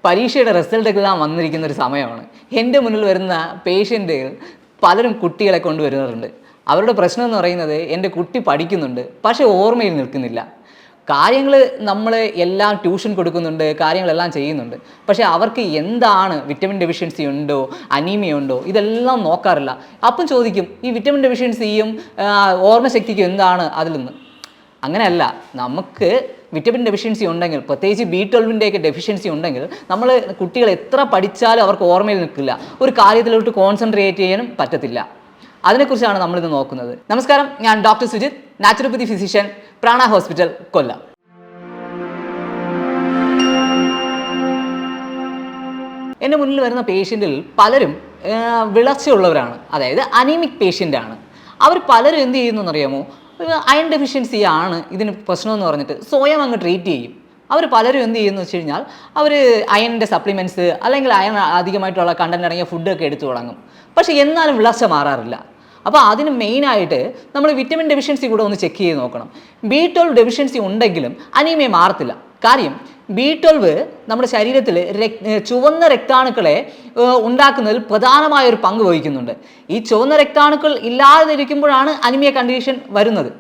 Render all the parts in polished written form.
പരീക്ഷയുടെ റിസൾട്ടൊക്കെല്ലാം വന്നിരിക്കുന്ന ഒരു സമയമാണ്. എൻ്റെ മുന്നിൽ വരുന്ന പേഷ്യൻറ്റുകൾ പലരും കുട്ടികളെ കൊണ്ടുവരുന്നുണ്ട്. അവരുടെ പ്രശ്നം എന്ന് പറയുന്നത് എൻ്റെ കുട്ടി പഠിക്കുന്നുണ്ട്, പക്ഷേ ഓർമ്മയിൽ നിൽക്കുന്നില്ല. കാര്യങ്ങൾ നമ്മൾ എല്ലാം ട്യൂഷൻ കൊടുക്കുന്നുണ്ട്, കാര്യങ്ങളെല്ലാം ചെയ്യുന്നുണ്ട്, പക്ഷേ അവർക്ക് എന്താണ് വിറ്റമിൻ ഡെഫിഷ്യൻസി ഉണ്ടോ അനീമിയ ഉണ്ടോ ഇതെല്ലാം നോക്കാറില്ല. അപ്പം ചോദിക്കും ഈ വിറ്റമിൻ ഡെഫിഷ്യൻസിയും ഓർമ്മശക്തിക്കും എന്താണ് അതിൽ നിന്ന്. അങ്ങനെയല്ല, നമുക്ക് വിറ്റമിൻ ഡെഫിഷ്യൻസി ഉണ്ടെങ്കിൽ, പ്രത്യേകിച്ച് B12-ൻ്റെയൊക്കെ ഡെഫിഷ്യൻസി ഉണ്ടെങ്കിൽ നമ്മൾ കുട്ടികൾ എത്ര പഠിച്ചാലും അവർക്ക് ഓർമ്മയിൽ നിൽക്കില്ല, ഒരു കാര്യത്തിലോട്ട് കോൺസെൻട്രേറ്റ് ചെയ്യാനും പറ്റത്തില്ല. അതിനെക്കുറിച്ചാണ് നമ്മളിത് നോക്കുന്നത്. നമസ്കാരം, ഞാൻ doctor Sujith, naturopathy physician, Prana hospital, Kollam. എൻ്റെ മുന്നിൽ വരുന്ന പേഷ്യൻറ്റിൽ പലരും വിളർച്ചയുള്ളവരാണ്, അതായത് അനീമിക് പേഷ്യൻ്റാണ്. അവർ പലരും എന്ത് ചെയ്യുന്നു എന്നറിയാമോ, അയൺ ഡെഫിഷ്യൻസി ആണ് ഇതിന് പ്രശ്നമെന്ന് പറഞ്ഞിട്ട് സ്വയം അങ്ങ് ട്രീറ്റ് ചെയ്യും. അവർ പലരും എന്ത് ചെയ്യുന്നു വെച്ച് കഴിഞ്ഞാൽ അവർ അയണിൻ്റെ സപ്ലിമെൻറ്റ്സ് അല്ലെങ്കിൽ അയൺ അധികമായിട്ടുള്ള കണ്ടന്റ് അടങ്ങിയ ഫുഡൊക്കെ എടുത്തു തുടങ്ങും. പക്ഷേ എന്നാലും വിളർച്ച മാറാറില്ല. അപ്പോൾ അതിന് മെയിനായിട്ട് നമ്മൾ വിറ്റമിൻ ഡെഫിഷ്യൻസി കൂടെ ഒന്ന് ചെക്ക് ചെയ്ത് നോക്കണം. B12 ഡെഫിഷ്യൻസി ഉണ്ടെങ്കിലും അനീമിയ മാറത്തില്ല. കാര്യം B12 നമ്മുടെ ശരീരത്തിൽ ചുവന്ന രക്താണുക്കളെ ഉണ്ടാക്കുന്നതിൽ പ്രധാനമായൊരു പങ്ക് വഹിക്കുന്നുണ്ട്. ഈ ചുവന്ന രക്താണുക്കൾ ഇല്ലാതിരിക്കുമ്പോഴാണ് അനീമിയ കണ്ടീഷൻ വരുന്നത്.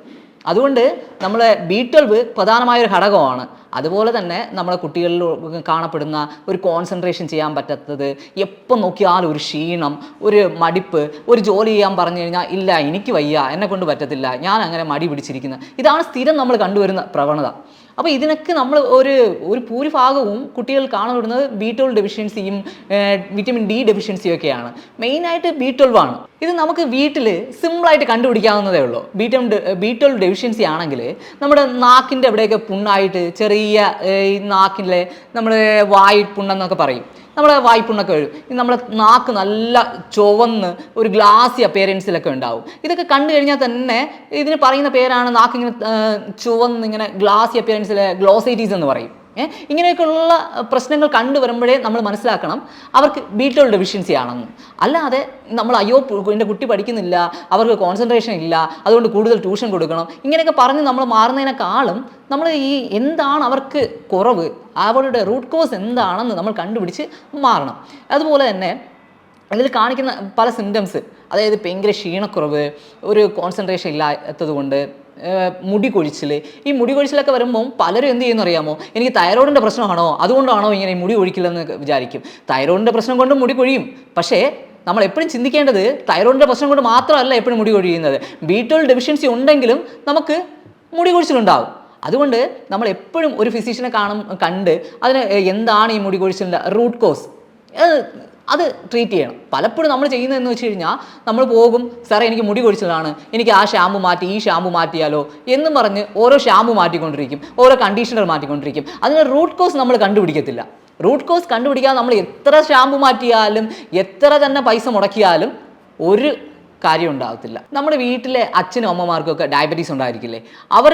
അതുകൊണ്ട് നമ്മൾ B12 പ്രധാനമായൊരു ഘടകമാണ്. അതുപോലെ തന്നെ നമ്മുടെ കുട്ടികളിൽ കാണപ്പെടുന്ന ഒരു കോൺസെൻട്രേഷൻ ചെയ്യാൻ പറ്റാത്തത്, എപ്പം നോക്കിയാലും ഒരു ക്ഷീണം, ഒരു മടിപ്പ്, ഒരു ജോലി ചെയ്യാൻ പറഞ്ഞു കഴിഞ്ഞാൽ ഇല്ല എനിക്ക് വയ്യ, എന്നെ കൊണ്ട് പറ്റത്തില്ല, ഞാൻ അങ്ങനെ മടി പിടിച്ചിരിക്കുന്നത്, ഇതാണ് സ്ഥിരം നമ്മൾ കണ്ടുവരുന്ന പ്രവണത. അപ്പോൾ ഇതിനൊക്കെ നമ്മൾ ഒരു ഭൂരിഭാഗവും കുട്ടികൾ കാണപ്പെടുന്നത് B12 ഡെഫിഷ്യൻസിയും വിറ്റമിൻ D ഡെഫിഷ്യൻസിയും ഒക്കെയാണ്. മെയിനായിട്ട് B12 ആണ്. ഇത് നമുക്ക് വീട്ടിൽ സിമ്പിളായിട്ട് കണ്ടുപിടിക്കാവുന്നതേ ഉള്ളൂ. B12 ഡെഫിഷ്യൻസി ആണെങ്കിൽ നമ്മുടെ നാക്കിൻ്റെ അവിടെയൊക്കെ പുണ്ണായിട്ട് ചെറിയ ഈ നാക്കിലെ നമ്മൾ വായു പുണ്ണെന്നൊക്കെ പറയും, നമ്മളെ വായ്പുണ്ണൊക്കെ വരും. നമ്മളെ നാക്ക് നല്ല ചുവന്ന് ഒരു ഗ്ലാസി അപ്പിയറൻസിലൊക്കെ ഉണ്ടാവും. ഇതൊക്കെ കണ്ടു കഴിഞ്ഞാൽ തന്നെ ഇതിന് പറയുന്ന പേരാണ് നാക്കിങ്ങനെ ചുവന്ന് ഇങ്ങനെ ഗ്ലാസി അപ്പിയറൻസിലെ ഗ്ലോസൈറ്റീസ് എന്ന് പറയും. ഇങ്ങനെയൊക്കെയുള്ള പ്രശ്നങ്ങൾ കണ്ടുവരുമ്പോഴേ നമ്മൾ മനസ്സിലാക്കണം അവർക്ക് B12 ഡെഫിഷ്യൻസി ആണെന്ന്. അല്ലാതെ നമ്മൾ അയ്യോ എൻ്റെ കുട്ടി പഠിക്കുന്നില്ല, അവർക്ക് കോൺസെൻട്രേഷൻ ഇല്ല, അതുകൊണ്ട് കൂടുതൽ ട്യൂഷൻ കൊടുക്കണം, ഇങ്ങനെയൊക്കെ പറഞ്ഞ് നമ്മൾ മാറുന്നതിനേക്കാളും നമ്മൾ ഈ എന്താണ് അവർക്ക് കുറവ്, അവരുടെ റൂട്ട് കോസ് എന്താണെന്ന് നമ്മൾ കണ്ടുപിടിച്ച് മാറണം. അതുപോലെ തന്നെ ഇതിൽ കാണിക്കുന്ന പല സിംറ്റംസ്, അതായത് ഭയങ്കര ക്ഷീണക്കുറവ്, ഒരു കോൺസെൻട്രേഷൻ ഇല്ലാത്തത് കൊണ്ട് മുടി കൊഴിച്ചിൽ. ഈ മുടി കൊഴിച്ചിലൊക്കെ വരുമ്പോൾ പലരും എന്ത് ചെയ്യുന്നു അറിയാമോ, എനിക്ക് തൈറോയിഡിൻ്റെ പ്രശ്നമാണോ അതുകൊണ്ടാണോ ഇങ്ങനെ മുടി കൊഴിക്കില്ലെന്ന് വിചാരിക്കും. തൈറോയിഡിൻ്റെ പ്രശ്നം കൊണ്ട് മുടി കൊഴിയും, പക്ഷേ നമ്മൾ എപ്പോഴും ചിന്തിക്കേണ്ടത് തൈറോയിഡിൻ്റെ പ്രശ്നം കൊണ്ട് മാത്രമല്ല എപ്പോഴും മുടി കൊഴിയുന്നത്. B12 ഡെഫിഷ്യൻസി ഉണ്ടെങ്കിലും നമുക്ക് മുടി കൊഴിച്ചിലുണ്ടാവും. അതുകൊണ്ട് നമ്മൾ എപ്പോഴും ഒരു ഫിസിഷ്യനെ കണ്ട് അതിന് എന്താണ് ഈ മുടി കൊഴിച്ചിലിൻ്റെ റൂട്ട് കോസ് അത് ട്രീറ്റ് ചെയ്യണം. പലപ്പോഴും നമ്മൾ ചെയ്യുന്നതെന്ന് വെച്ച് കഴിഞ്ഞാൽ നമ്മൾ പോകും, സാറേ എനിക്ക് മുടി കൊഴിച്ചിലാണ്, എനിക്ക് ആ ഷാമ്പു മാറ്റി ഈ ഷാമ്പു മാറ്റിയാലോ എന്നും പറഞ്ഞ് ഓരോ ഷാമ്പു മാറ്റിക്കൊണ്ടിരിക്കും, ഓരോ കണ്ടീഷണർ മാറ്റിക്കൊണ്ടിരിക്കും. അതിന് റൂട്ട് കോസ് നമ്മൾ കണ്ടുപിടിക്കത്തില്ല. റൂട്ട് കോസ് കണ്ടുപിടിക്കാതെ നമ്മൾ എത്ര ഷാമ്പു മാറ്റിയാലും എത്ര തന്നെ പൈസ മുടക്കിയാലും ഒരു കാര്യം ഉണ്ടാകത്തില്ല. നമ്മുടെ വീട്ടിലെ അച്ഛനും അമ്മമാർക്കൊക്കെ ഡയബറ്റീസ് ഉണ്ടായിരിക്കില്ലേ, അവർ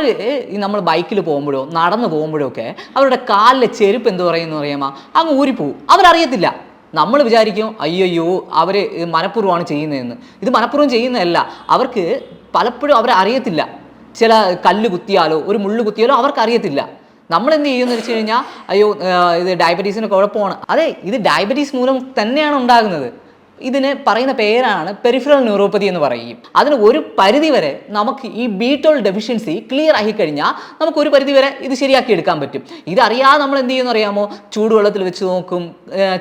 നമ്മൾ ബൈക്കിൽ പോകുമ്പോഴോ നടന്നു പോകുമ്പോഴോ ഒക്കെ അവരുടെ കാലിലെ ചെരുപ്പ് എന്ത് പറയുമെന്ന് അറിയാമോ, അങ്ങ് ഊരിപ്പോവും. അവരറിയത്തില്ല. നമ്മൾ വിചാരിക്കും അയ്യോ അവർ മനഃപൂർവ്വമാണ് ചെയ്യുന്നതെന്ന്. ഇത് മനഃപൂർവ്വം ചെയ്യുന്നതല്ല, അവർക്ക് പലപ്പോഴും അവരറിയത്തില്ല. ചില കല്ല് കുത്തിയാലോ ഒരു മുള്ളു കുത്തിയാലോ അവർക്കറിയത്തില്ല. നമ്മൾ എന്ത് ചെയ്യുമെന്ന് വെച്ച് കഴിഞ്ഞാൽ അയ്യോ ഇത് ഡയബറ്റീസിന് കുഴപ്പമാണ്. അതെ, ഇത് ഡയബറ്റീസ് മൂലം തന്നെയാണ് ഉണ്ടാകുന്നത്. ഇതിന് പറയുന്ന പേരാണ് പെരിഫറൽ ന്യൂറോപ്പതി എന്ന് പറയും. അതിന് ഒരു പരിധി വരെ നമുക്ക് ഈ B12 ഡെഫിഷ്യൻസി ക്ലിയർ ആയി കഴിഞ്ഞാൽ നമുക്ക് ഒരു പരിധി വരെ ഇത് ശരിയാക്കി എടുക്കാൻ പറ്റും. ഇതറിയാതെ നമ്മൾ എന്ത് ചെയ്യുമെന്ന് അറിയാമോ, ചൂടുവെള്ളത്തിൽ വെച്ച് നോക്കും,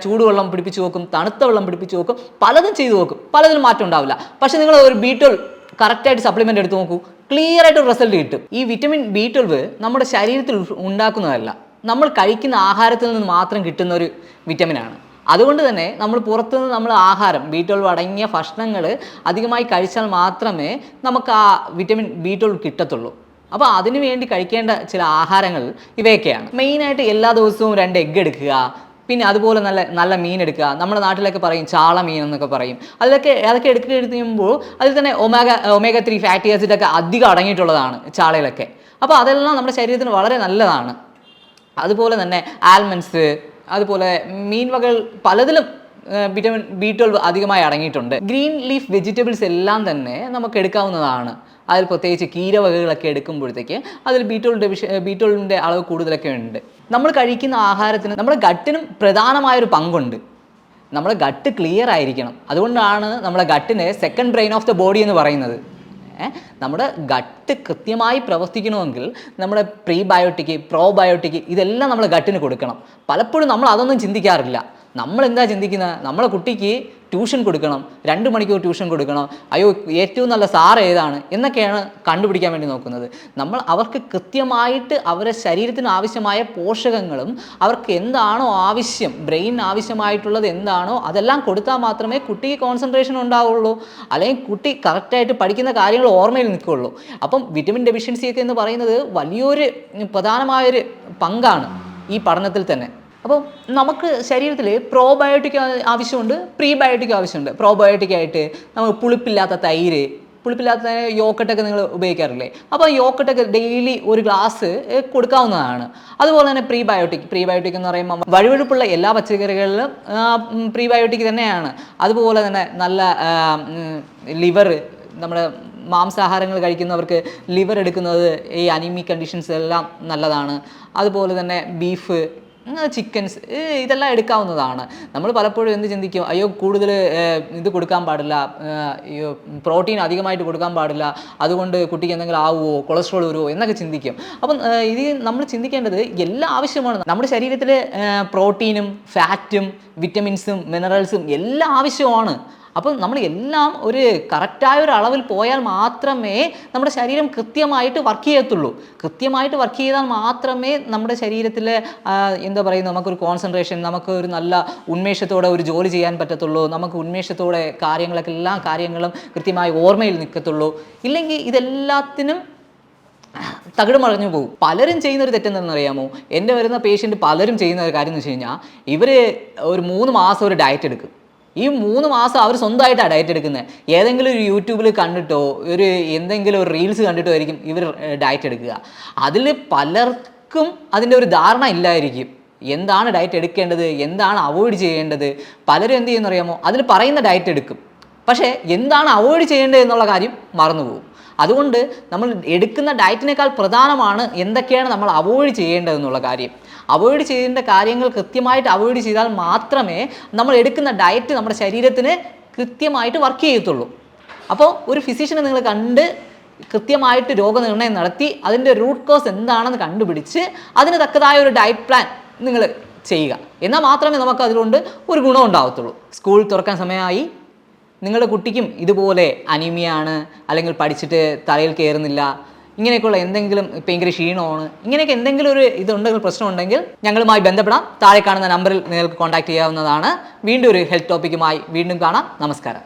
ചൂടുവെള്ളം പിടിപ്പിച്ച് നോക്കും, തണുത്ത വെള്ളം പിടിപ്പിച്ച് നോക്കും, പലതും ചെയ്തു നോക്കും, പലതിലും മാറ്റം ഉണ്ടാവില്ല. പക്ഷേ നിങ്ങൾ ഒരു B12 കറക്റ്റായിട്ട് സപ്ലിമെൻ്റ് എടുത്ത് നോക്കൂ, ക്ലിയർ ആയിട്ട് ഒരു റിസൾട്ട് കിട്ടും. ഈ വിറ്റമിൻ B12 നമ്മുടെ ശരീരത്തിൽ ഉണ്ടാക്കുന്നതല്ല, നമ്മൾ കഴിക്കുന്ന ആഹാരത്തിൽ നിന്ന് മാത്രം കിട്ടുന്ന ഒരു വിറ്റമിനാണ്. അതുകൊണ്ട് തന്നെ നമ്മൾ പുറത്തുനിന്ന് നമ്മൾ ആഹാരം B12 അടങ്ങിയ ഭക്ഷണങ്ങൾ അധികമായി കഴിച്ചാൽ മാത്രമേ നമുക്ക് ആ വിറ്റമിൻ B12 കിട്ടത്തുള്ളൂ. അപ്പോൾ അതിനു വേണ്ടി കഴിക്കേണ്ട ചില ആഹാരങ്ങൾ ഇവയൊക്കെയാണ്. മെയിനായിട്ട് എല്ലാ ദിവസവും 2 എഗ്ഗ് എടുക്കുക, പിന്നെ അതുപോലെ നല്ല മീൻ എടുക്കുക. നമ്മുടെ നാട്ടിലൊക്കെ പറയും ചാള മീൻ എന്നൊക്കെ പറയും. അതൊക്കെ എടുക്കുമ്പോൾ അതിൽ തന്നെ ഒമേഗ 3 ഫാറ്റി ആസിഡൊക്കെ അധികം അടങ്ങിയിട്ടുള്ളതാണ് ചാളയിലൊക്കെ. അപ്പോൾ അതെല്ലാം നമ്മുടെ ശരീരത്തിന് വളരെ നല്ലതാണ്. അതുപോലെ തന്നെ ആൽമണ്ട്സ്, അതുപോലെ മീൻ വകകൾ പലതിലും വിറ്റമിൻ B12 അധികമായി അടങ്ങിയിട്ടുണ്ട്. ഗ്രീൻ ലീഫ് വെജിറ്റബിൾസ് എല്ലാം തന്നെ നമുക്ക് എടുക്കാവുന്നതാണ്. അതിൽ പ്രത്യേകിച്ച് കീരവകകളൊക്കെ എടുക്കുമ്പോഴത്തേക്ക് അതിൽ ബീറ്റോളിൻ്റെ അളവ് കൂടുതലൊക്കെ ഉണ്ട്. നമ്മൾ കഴിക്കുന്ന ആഹാരത്തിന് നമ്മുടെ ഗട്ടിനും പ്രധാനമായൊരു പങ്കുണ്ട്. നമ്മുടെ ഗട്ട് ക്ലിയർ ആയിരിക്കണം. അതുകൊണ്ടാണ് നമ്മുടെ ഗട്ടിനെ second brain of the body എന്ന് പറയുന്നത്. നമ്മുടെ ഗട്ട് കൃത്യമായി പ്രവർത്തിക്കണമെങ്കിൽ നമ്മുടെ പ്രീബയോട്ടിക്, പ്രോബയോട്ടിക് ഇതെല്ലാം നമ്മൾ ഗട്ടിന് കൊടുക്കണം. പലപ്പോഴും നമ്മൾ അതൊന്നും ചിന്തിക്കാറില്ല. നമ്മളെന്താ ചിന്തിക്കുന്നത്? നമ്മളെ കുട്ടിക്ക് ട്യൂഷൻ കൊടുക്കണം, 2 മണിക്കൂർ ട്യൂഷൻ കൊടുക്കണം, അയ്യോ ഏറ്റവും നല്ല സാർ ഏതാണ് എന്നൊക്കെയാണ് കണ്ടുപിടിക്കാൻ വേണ്ടി നോക്കുന്നത്. നമ്മൾ അവർക്ക് കൃത്യമായിട്ട് അവരുടെ ശരീരത്തിന് ആവശ്യമായ പോഷകങ്ങളും അവർക്ക് എന്താണോ ആവശ്യം, ബ്രെയിൻ ആവശ്യമായിട്ടുള്ളത് എന്താണോ അതെല്ലാം കൊടുത്താൽ മാത്രമേ കുട്ടിക്ക് കോൺസെൻട്രേഷൻ ഉണ്ടാവുള്ളൂ, അല്ലെങ്കിൽ കുട്ടി കറക്റ്റായിട്ട് പഠിക്കുന്ന കാര്യങ്ങൾ ഓർമ്മയിൽ നിൽക്കുകയുള്ളൂ. അപ്പം വിറ്റമിൻ ഡെഫിഷ്യൻസി ഒക്കെ എന്ന് പറയുന്നത് വലിയൊരു പ്രധാനമായൊരു പങ്കാണ് ഈ പഠനത്തിൽ തന്നെ. അപ്പോൾ നമുക്ക് ശരീരത്തിൽ പ്രോബയോട്ടിക് ആവശ്യമുണ്ട്, പ്രീബയോട്ടിക് ആവശ്യമുണ്ട്. പ്രോബയോട്ടിക് ആയിട്ട് നമുക്ക് പുളിപ്പില്ലാത്ത തൈര്, പുളിപ്പില്ലാത്ത യോക്കട്ടൊക്കെ നിങ്ങൾ ഉപയോഗിക്കാറില്ലേ? അപ്പോൾ യോക്കട്ടൊക്കെ ഡെയിലി ഒരു ഗ്ലാസ് കൊടുക്കാവുന്നതാണ്. അതുപോലെ തന്നെ പ്രീബയോട്ടിക് എന്ന് പറയുമ്പോൾ വഴുവഴുപ്പുള്ള എല്ലാ പച്ചക്കറികളിലും പ്രീബയോട്ടിക് തന്നെയാണ്. അതുപോലെ തന്നെ നല്ല ലിവർ, നമ്മുടെ മാംസാഹാരങ്ങൾ കഴിക്കുന്നവർക്ക് ലിവർ എടുക്കുന്നത് ഈ അനീമിക് കണ്ടീഷൻസ് എല്ലാം നല്ലതാണ്. അതുപോലെ തന്നെ ബീഫ്, ചിക്കൻസ് ഇതെല്ലാം എടുക്കാവുന്നതാണ്. നമ്മൾ പലപ്പോഴും എന്ത് ചിന്തിക്കും, അയ്യോ കൂടുതൽ ഇത് കൊടുക്കാൻ പാടില്ല, പ്രോട്ടീൻ അധികമായിട്ട് കൊടുക്കാൻ പാടില്ല, അതുകൊണ്ട് കുട്ടിക്ക് എന്തെങ്കിലും ആവുമോ, കൊളസ്ട്രോൾ വരുമോ എന്നൊക്കെ ചിന്തിക്കും. അപ്പം ഇത് നമ്മൾ ചിന്തിക്കേണ്ടത് എല്ലാം ആവശ്യമാണ്. നമ്മുടെ ശരീരത്തിൽ പ്രോട്ടീനും ഫാറ്റും വിറ്റമിൻസും മിനറൽസും എല്ലാം ആവശ്യമാണ്. അപ്പം നമ്മൾ എല്ലാം ഒരു കറക്റ്റായ ഒരു അളവിൽ പോയാൽ മാത്രമേ നമ്മുടെ ശരീരം കൃത്യമായിട്ട് വർക്ക് ചെയ്യത്തുള്ളൂ. കൃത്യമായിട്ട് വർക്ക് ചെയ്താൽ മാത്രമേ നമ്മുടെ ശരീരത്തിൽ എന്താ പറയുക, നമുക്കൊരു കോൺസെൻട്രേഷൻ, നമുക്ക് ഒരു നല്ല ഉന്മേഷത്തോടെ ഒരു ജോലി ചെയ്യാൻ പറ്റത്തുള്ളൂ. നമുക്ക് ഉന്മേഷത്തോടെ എല്ലാ കാര്യങ്ങളും കൃത്യമായി ഓർമ്മയിൽ നിൽക്കത്തുള്ളൂ. ഇല്ലെങ്കിൽ ഇതെല്ലാത്തിനും തകിടുമറിഞ്ഞു പോകും. പലരും ചെയ്യുന്നൊരു തെറ്റെന്തെന്നറിയാമോ? എൻ്റെ വരുന്ന പേഷ്യൻ്റ് പലരും ചെയ്യുന്ന ഒരു കാര്യം എന്ന് വെച്ച് കഴിഞ്ഞാൽ, ഇവർ ഒരു 3 മാസം ഒരു ഡയറ്റ് എടുക്കും. ഈ 3 മാസം അവർ സ്വന്തമായിട്ടാണ് ഡയറ്റ് എടുക്കുന്നത്. ഏതെങ്കിലും ഒരു യൂട്യൂബിൽ കണ്ടിട്ടോ എന്തെങ്കിലും ഒരു റീൽസ് കണ്ടിട്ടോ ആയിരിക്കും ഇവർ ഡയറ്റ് എടുക്കുക. അതിൽ പലർക്കും അതിൻ്റെ ഒരു ധാരണ ഇല്ലായിരിക്കും, എന്താണ് ഡയറ്റ് എടുക്കേണ്ടത്, എന്താണ് അവോയ്ഡ് ചെയ്യേണ്ടത്. പലരും എന്ത് ചെയ്യുമെന്ന് അറിയാമോ? അതിൽ പറയുന്ന ഡയറ്റ് എടുക്കും, പക്ഷേ എന്താണ് അവോയ്ഡ് ചെയ്യേണ്ടത് എന്നുള്ള കാര്യം മറന്നുപോകും. അതുകൊണ്ട് നമ്മൾ എടുക്കുന്ന ഡയറ്റിനേക്കാൾ പ്രധാനമാണ് എന്തൊക്കെയാണ് നമ്മൾ അവോയ്ഡ് ചെയ്യേണ്ടതെന്നുള്ള കാര്യം. അവോയ്ഡ് ചെയ്യേണ്ട കാര്യങ്ങൾ കൃത്യമായിട്ട് അവോയ്ഡ് ചെയ്താൽ മാത്രമേ നമ്മൾ എടുക്കുന്ന ഡയറ്റ് നമ്മുടെ ശരീരത്തിന് കൃത്യമായിട്ട് വർക്ക് ചെയ്യത്തുള്ളൂ. അപ്പോൾ ഒരു ഫിസിഷ്യനെ നിങ്ങൾ കണ്ട് കൃത്യമായിട്ട് രോഗനിർണയം നടത്തി അതിൻ്റെ റൂട്ട് കോസ് എന്താണെന്ന് കണ്ടുപിടിച്ച് അതിന് തക്കതായ ഒരു ഡയറ്റ് പ്ലാൻ നിങ്ങൾ ചെയ്യുക. എന്നാൽ മാത്രമേ നമുക്ക് അതുകൊണ്ട് ഒരു ഗുണം ഉണ്ടാവത്തുള്ളൂ. സ്കൂൾ തുറക്കാൻ സമയമായി, നിങ്ങളുടെ കുട്ടിക്കും ഇതുപോലെ അനീമിയാണ്, അല്ലെങ്കിൽ പഠിച്ചിട്ട് തലയിൽ കയറുന്നില്ല, ഇങ്ങനെയൊക്കെയുള്ള എന്തെങ്കിലും ഭയങ്കര ക്ഷീണമാണ്, ഇങ്ങനെയൊക്കെ എന്തെങ്കിലും ഒരു ഇതുണ്ടെങ്കിൽ, പ്രശ്നമുണ്ടെങ്കിൽ ഞങ്ങളുമായി ബന്ധപ്പെടാം. താഴെ കാണുന്ന നമ്പറിൽ നിങ്ങൾക്ക് കോൺടാക്ട് ചെയ്യാവുന്നതാണ്. വീണ്ടും ഒരു ഹെൽത്ത് ടോപ്പിക്കുമായി വീണ്ടും കാണാം. നമസ്കാരം.